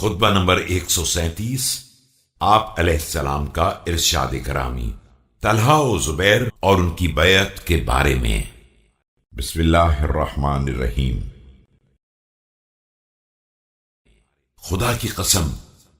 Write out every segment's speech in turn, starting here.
खुतबा number 137 आप अलैहिस्सलाम का इरशाद करामी तलहा और जुबैर और उनकी बैअत के बारे में। बिस्मिल्लाहिर्रहमानिर्रहीम। खुदा की कसम,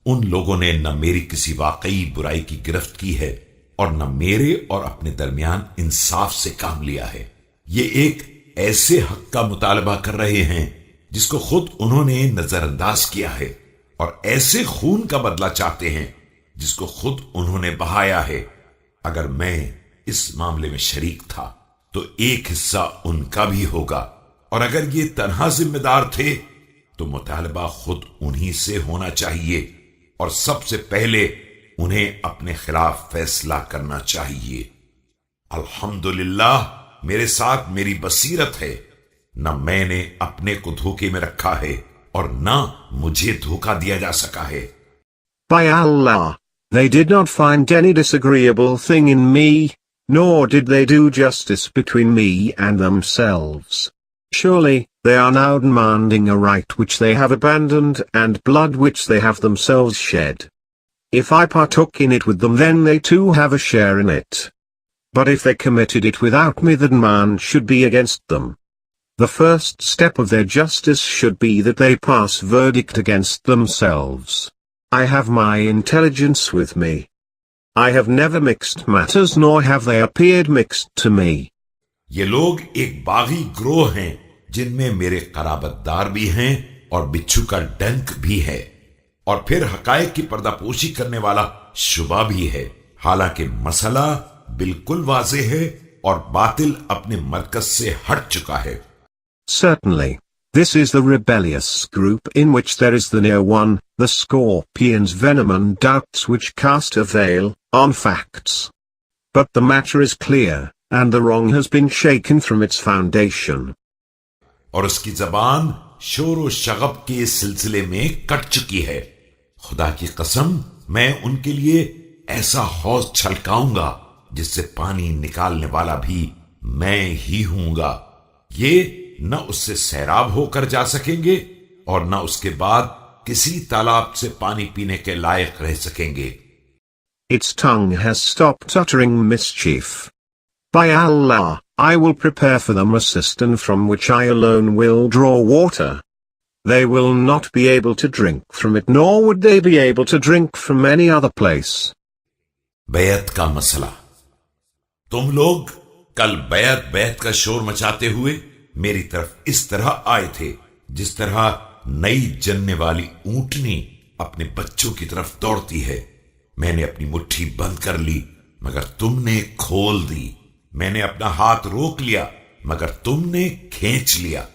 उन लोगों ने न मेरी किसी वाकई बुराई की गिरफ्त की है और न मेरे और अपने दरमियान इंसाफ से काम लिया है। ये एक ऐसे हक का मुतालबा कर रहे हैं जिसको खुद उन्होंने नजरअंदाज किया है, और ऐसे खून का बदला चाहते हैं जिसको खुद उन्होंने बहाया है। अगर मैं इस मामले में शरीक था तो एक हिस्सा उनका भी होगा, और अगर ये तन्हा जिम्मेदार थे तो मुतालबा खुद उन्हीं से होना चाहिए और सबसे पहले उन्हें अपने खिलाफ फैसला करना चाहिए। अल्हम्दुलिल्लाह, मेरे साथ मेरी बसीरत है। न मैंने अपने को धोखे में रखा है और न मुझे धोखा दिया जा सका है। By Allah, they did not find any disagreeable thing in me, nor did they do justice between me and themselves. Surely, they are now demanding a right which they have abandoned and blood which they have themselves shed. If I partook in it with them, then they too have a share in it. But if they committed it without me, then man should be against them. The first step of their justice should be that they pass verdict against themselves. I have my intelligence with me. I have never mixed matters, nor have they appeared mixed to me. ये लोग एक बागी ग्रोह हैं जिनमें मेरे कराबतदार भी हैं और बिच्छू का डंक भी है, और फिर हकायक की पर्दापोशी करने वाला शुबा भी है। हालांकि मसला बिल्कुल वाज़ेह है और बातिल अपने मरकज से हट चुका है। Certainly, this is the rebellious group in which there is the near one, the scorpion's venom and doubts which cast a veil on facts. But the matter is clear, and the wrong has been shaken from its foundation. और उसकी जबान शोर व शगब के सिलसिले में cut चुकी है। खुदा की कसम, मैं उनके लिए ऐसा हौज छलकाऊंगा जिससे पानी निकालने वाला भी मैं ही हूंगा। ये न उससे सैराब होकर जा सकेंगे और न उसके बाद किसी तालाब से पानी पीने के लायक रह सकेंगे। Its tongue has stopped uttering mischief. By Allah, I will prepare for them a cistern from which I alone will draw water. They will not be able to drink from it, nor would they be able to drink from any other place. बैत का मसला। तुम लोग कल बैत का शोर मचाते हुए मेरी तरफ इस तरह आए थे जिस तरह नई जन्ने वाली ऊंटनी अपने बच्चों की तरफ दौड़ती है। मैंने अपनी मुट्ठी बंद कर ली मगर तुमने खोल दी। मैंने अपना हाथ रोक लिया मगर तुमने खींच लिया।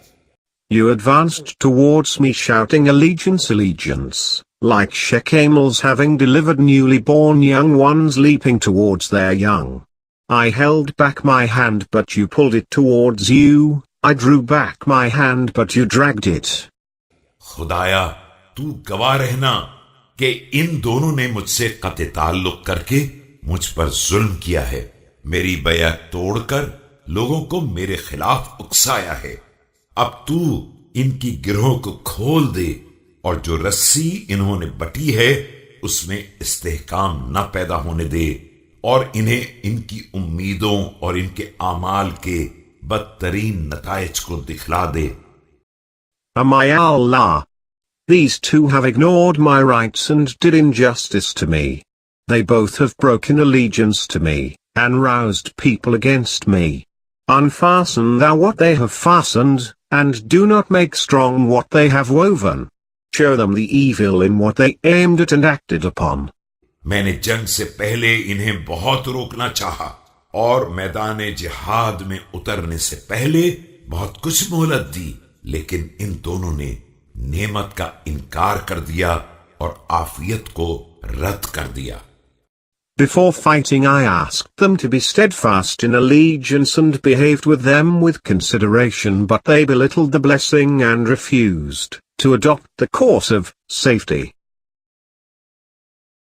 You advanced towards me shouting allegiance, allegiance, like shechamels having delivered newly born young ones leaping towards their young. I held back my hand but you pulled it towards you. I drew back my hand but you dragged it. खुदाया, तू गवाह रहना कि इन दोनों ने मुझसे कत्ए ताल्लुक करके मुझ पर जुल्म किया है। मेरी बैअत तोड़कर लोगों को मेरे खिलाफ उकसाया है। अब तू इनकी गिरोह को खोल दे और जो रस्सी इन्होंने बटी है उसमें इस्तेहकाम न पैदा होने दे, और इन्हें इनकी उम्मीदों और इनके आमाल के बदतरीन नताइज को दिखला दे। My Allah, these two have ignored my rights and did injustice to me. They both have broken allegiance to me, and roused people against me. Unfasten thou what they have fastened, and do not make strong what they have woven. Show them the evil in what they aimed at and acted upon. मैंने जंग से पहले इन्हें बहुत रोकना चाहा और मैदान जिहाद में उतरने से पहले बहुत कुछ मोहलत दी, लेकिन इन दोनों ने नेमत का इनकार कर दिया और आफियत को रद्द कर दिया। Before fighting I asked them to be steadfast in allegiance and behaved with them with consideration, but they belittled the blessing and refused to adopt the course of safety.